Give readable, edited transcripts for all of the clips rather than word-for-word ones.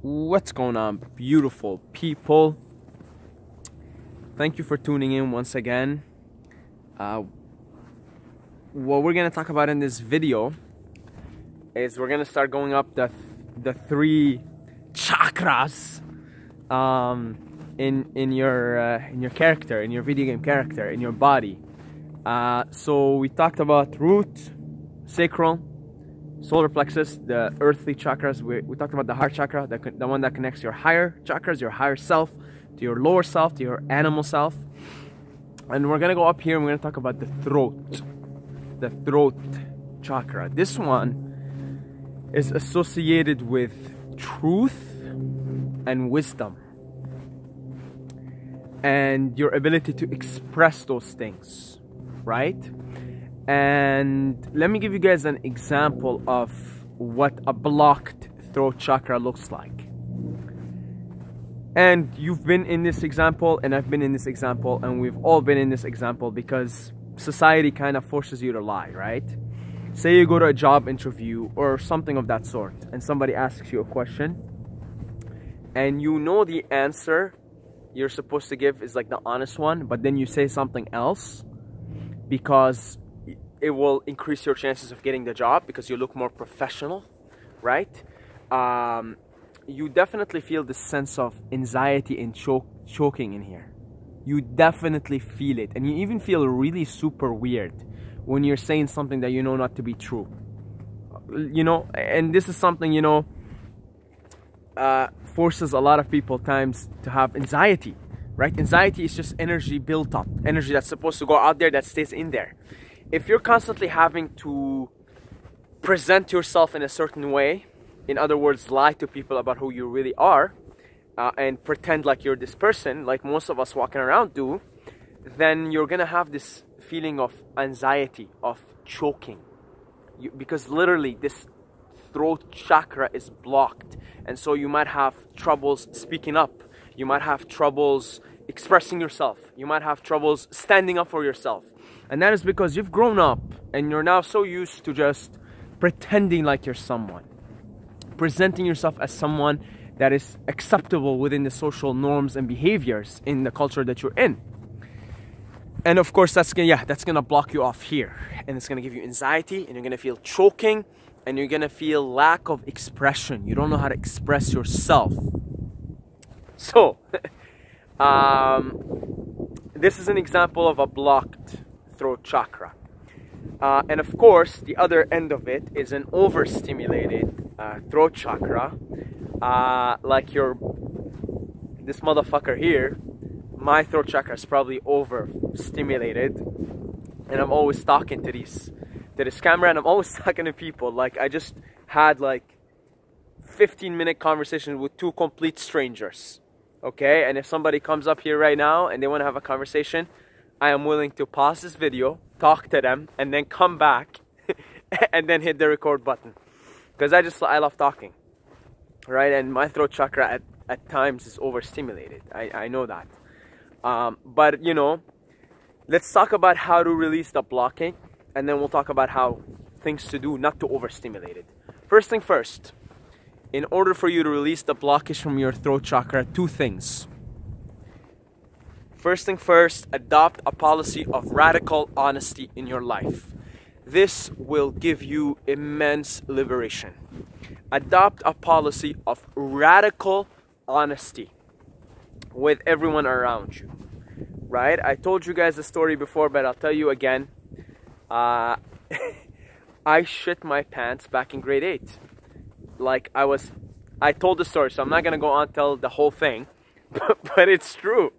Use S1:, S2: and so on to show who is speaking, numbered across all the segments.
S1: What's going on, beautiful people? Thank you for tuning in once again. What we're gonna talk about in this video is we're gonna start going up the three chakras in your character, in your video game character, in your body. So we talked about root, sacral, solar plexus, the earthly chakras. We talked about the heart chakra, the one that connects your higher chakras, your higher self, to your lower self, to your animal self. And we're gonna go up here and we're gonna talk about the throat chakra. This one is associated with truth and wisdom and your ability to express those things, right? And let me give you guys an example of what a blocked throat chakra looks like. And you've been in this example, and I've been in this example, and we've all been in this example because society kind of forces you to lie, right? Say you go to a job interview or something of that sort, and somebody asks you a question, and you know the answer you're supposed to give is like the honest one, but then you say something else because it will increase your chances of getting the job because you look more professional, right? You definitely feel this sense of anxiety and choking in here. You definitely feel it, and you even feel really super weird when you're saying something that you know not to be true. You know, and this is something, you know, forces a lot of people times to have anxiety, right? Anxiety is just energy built up, energy that's supposed to go out there that stays in there. If you're constantly having to present yourself in a certain way, in other words, lie to people about who you really are, and pretend like you're this person, like most of us walking around do, then you're gonna have this feeling of anxiety, of choking. Because literally this throat chakra is blocked, and so you might have troubles speaking up, you might have troubles expressing yourself, you might have troubles standing up for yourself. And that is because you've grown up and you're now so used to just pretending like you're someone, presenting yourself as someone that is acceptable within the social norms and behaviors in the culture that you're in. And of course that's gonna block you off here, and it's gonna give you anxiety, and you're gonna feel choking, and you're gonna feel lack of expression. You don't know how to express yourself. So this is an example of a blocked throat chakra. And of course, the other end of it is an overstimulated throat chakra. Like this motherfucker here, my throat chakra is probably overstimulated, and I'm always talking to this camera, and I'm always talking to people. Like I just had like 15-minute conversation with two complete strangers, okay? And if somebody comes up here right now and they want to have a conversation, I am willing to pause this video, talk to them, and then come back and then hit the record button, because I love talking, right? And my throat chakra at times is overstimulated. I know that. But you know, let's talk about how to release the blocking, and then we'll talk about how things to do not to overstimulate it. First thing first, in order for you to release the blockage from your throat chakra, two things. First thing first, adopt a policy of radical honesty in your life. This will give you immense liberation. Adopt a policy of radical honesty with everyone around you, right? I told you guys the story before, but I'll tell you again. I shit my pants back in grade 8. Like I told the story, so I'm not gonna go on and tell the whole thing. But it's true.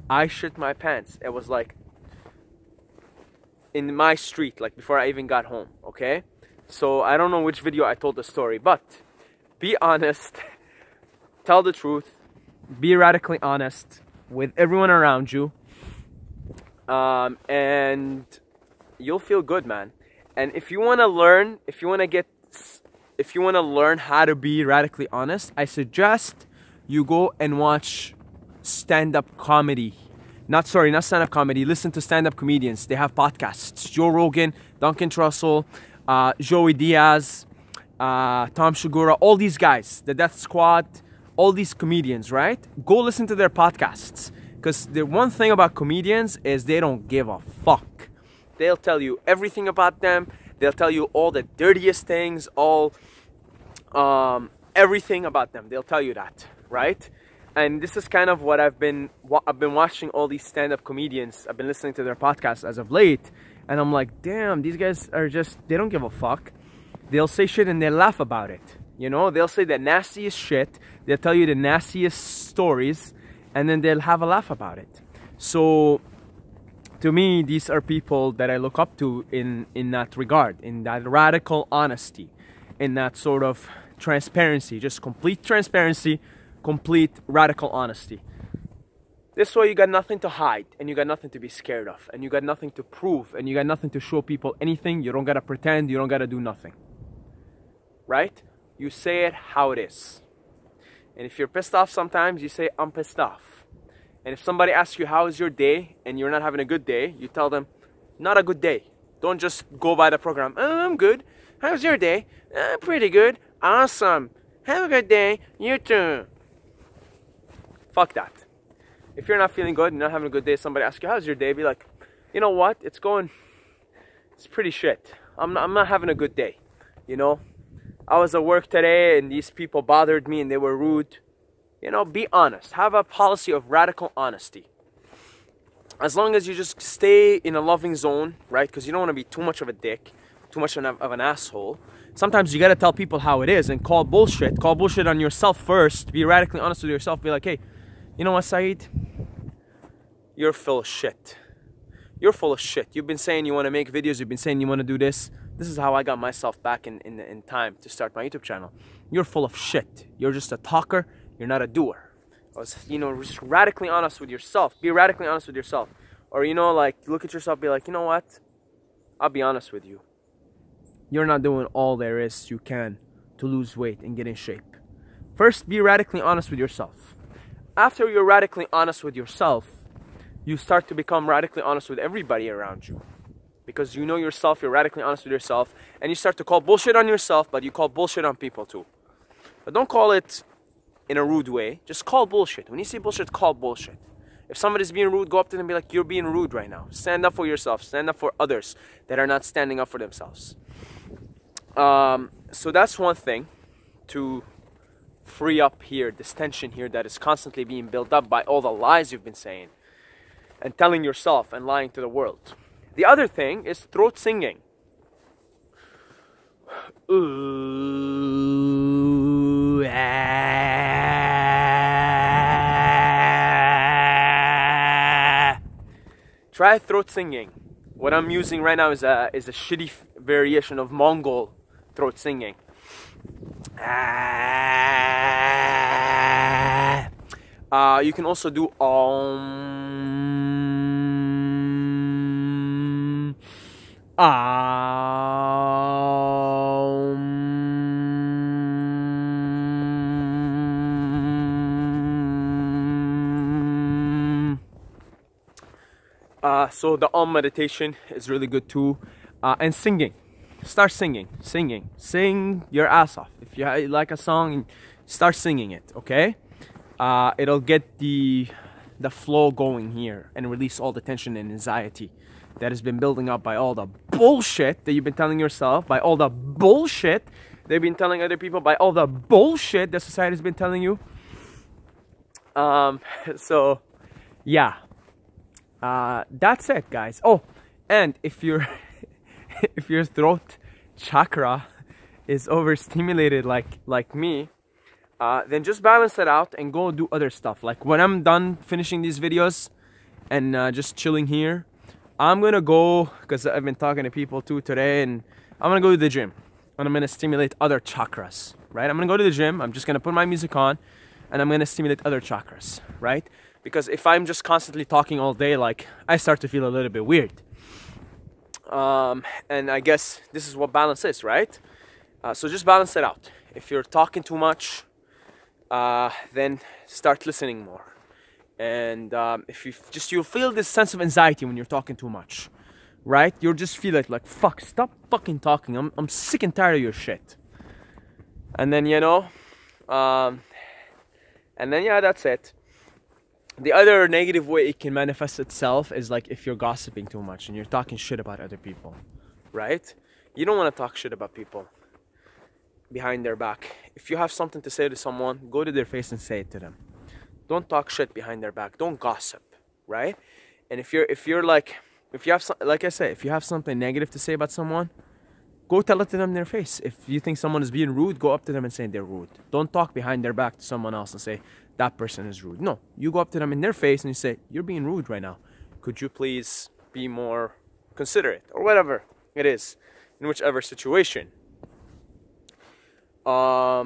S1: I shit my pants. It was like in my street, like before I even got home, okay? So I don't know which video I told the story, but be honest, tell the truth, be radically honest with everyone around you, and you'll feel good, man. And if you want to learn, if you want to learn how to be radically honest, I suggest you go and watch stand-up comedy. Not stand-up comedy. Listen to stand-up comedians. They have podcasts. Joe Rogan, Duncan Trussell, Joey Diaz, Tom Segura, all these guys, the Death Squad, all these comedians, right? Go listen to their podcasts. Because the one thing about comedians is they don't give a fuck. They'll tell you everything about them. They'll tell you all the dirtiest things, everything about them. They'll tell you that, right? And this is kind of what I've been watching all these stand-up comedians. I've been listening to their podcasts as of late. And I'm like, damn, these guys are just, they don't give a fuck. They'll say shit and they'll laugh about it. You know, they'll say the nastiest shit. They'll tell you the nastiest stories. And then they'll have a laugh about it. So, to me, these are people that I look up to in that regard. In that radical honesty. In that sort of transparency. Just complete transparency. Complete radical honesty. This way you got nothing to hide. And you got nothing to be scared of. And you got nothing to prove. And you got nothing to show people anything. You don't gotta pretend. You don't gotta do nothing. Right? You say it how it is. And if you're pissed off sometimes, you say, I'm pissed off. And if somebody asks you, how is your day? And you're not having a good day, you tell them, not a good day. Don't just go by the program. I'm good. How's your day? Pretty good. Awesome. Have a good day. You too. Fuck that. If you're not feeling good and not having a good day, somebody asks you, how's your day? Be like, you know what? It's pretty shit. I'm not having a good day. You know? I was at work today and these people bothered me and they were rude. You know, be honest. Have a policy of radical honesty. As long as you just stay in a loving zone, right? Because you don't want to be too much of a dick, too much of an asshole. Sometimes you got to tell people how it is and call bullshit. Call bullshit on yourself first. Be radically honest with yourself. Be like, hey, you know what, Saeed? You're full of shit. You're full of shit. You've been saying you want to make videos. You've been saying you want to do this. This is how I got myself back in time to start my YouTube channel. You're full of shit. You're just a talker. You're not a doer. I was, you know, just radically honest with yourself. Be radically honest with yourself. Or, you know, like, look at yourself, be like, you know what? I'll be honest with you. You're not doing all there is you can to lose weight and get in shape. First, be radically honest with yourself. After you're radically honest with yourself, you start to become radically honest with everybody around you. Because you know yourself, you're radically honest with yourself, and you start to call bullshit on yourself, but you call bullshit on people too. But don't call it in a rude way. Just call bullshit. When you see bullshit, call bullshit. If somebody's being rude, go up to them and be like, you're being rude right now. Stand up for yourself. Stand up for others that are not standing up for themselves. So that's one thing to free up here, this tension here that is constantly being built up by all the lies you've been saying and telling yourself and lying to the world. The other thing is throat singing. Ooh, ah. Try throat singing. What I'm using right now is a shitty variation of Mongol throat singing. Ah. You can also do so the meditation is really good too, and singing. Start singing. Sing your ass off. If you like a song, start singing it. Okay, it'll get the flow going here and release all the tension and anxiety that has been building up by all the bullshit that you've been telling yourself, by all the bullshit they've been telling other people, by all the bullshit that society's been telling you. So yeah, that's it, guys. Oh, and if your if your throat chakra is overstimulated like me, then just balance it out and go do other stuff. Like when I'm done finishing these videos and just chilling here, I'm gonna go, because I've been talking to people too today, and I'm gonna go to the gym and I'm gonna stimulate other chakras, right? I'm gonna go to the gym, I'm just gonna put my music on and I'm gonna stimulate other chakras, right? Because if I'm just constantly talking all day, like, I start to feel a little bit weird. And I guess this is what balance is, right? So just balance it out. If you're talking too much, then start listening more. And if you'll feel this sense of anxiety when you're talking too much, right? You'll just feel like fuck, stop fucking talking. I'm sick and tired of your shit. And then, you know, and then, yeah, that's it. The other negative way it can manifest itself is like if you're gossiping too much and you're talking shit about other people, right? You don't want to talk shit about people behind their back. If you have something to say to someone, go to their face and say it to them. Don't talk shit behind their back. Don't gossip, right? And if you have like I say, if you have something negative to say about someone, go tell it to them in their face. If you think someone is being rude, go up to them and say they're rude. Don't talk behind their back to someone else and say that person is rude. No, you go up to them in their face and you say, you're being rude right now. Could you please be more considerate, or whatever it is, in whichever situation. Yeah,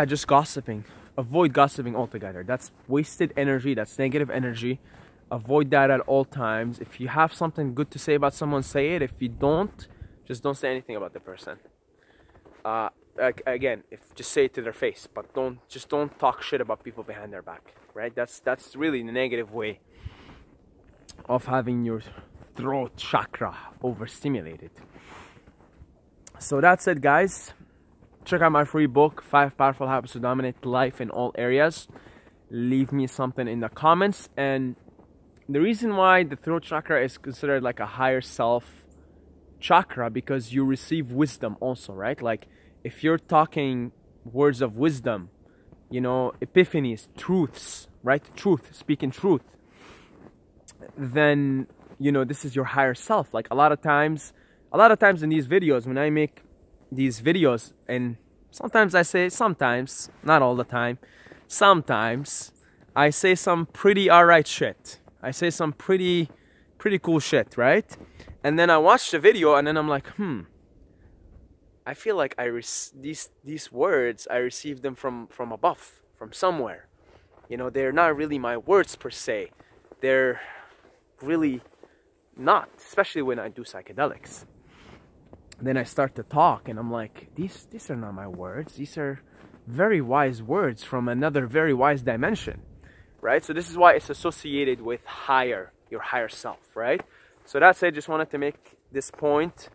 S1: just gossiping. Avoid gossiping altogether. That's wasted energy. That's negative energy. Avoid that at all times. If you have something good to say about someone, say it. If you don't, just don't say anything about the person. Again, just say it to their face, but don't talk shit about people behind their back, right? That's really the negative way of having your throat chakra overstimulated. So that's it, guys. Check out my free book, 5 Powerful Habits to Dominate Life in All Areas. Leave me something in the comments. And the reason why the throat chakra is considered like a higher self chakra, because you receive wisdom also, right? Like if you're talking words of wisdom, you know, epiphanies, truths, right? Truth, speaking truth, then, you know, this is your higher self. Like a lot of times in these videos, when I make these videos, and sometimes I say, sometimes, not all the time, sometimes I say some pretty alright shit. I say some pretty cool shit, right? And then I watch the video and then I'm like, I feel like these words, I received them from above, from somewhere. You know, they're not really my words per se. They're really not, especially when I do psychedelics. Then I start to talk and I'm like, these are not my words. These are very wise words from another very wise dimension, right? So this is why it's associated with your higher self, right? So that's it. Just wanted to make this point.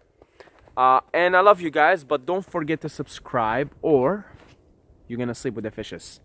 S1: And I love you guys, but don't forget to subscribe or you're gonna sleep with the fishes.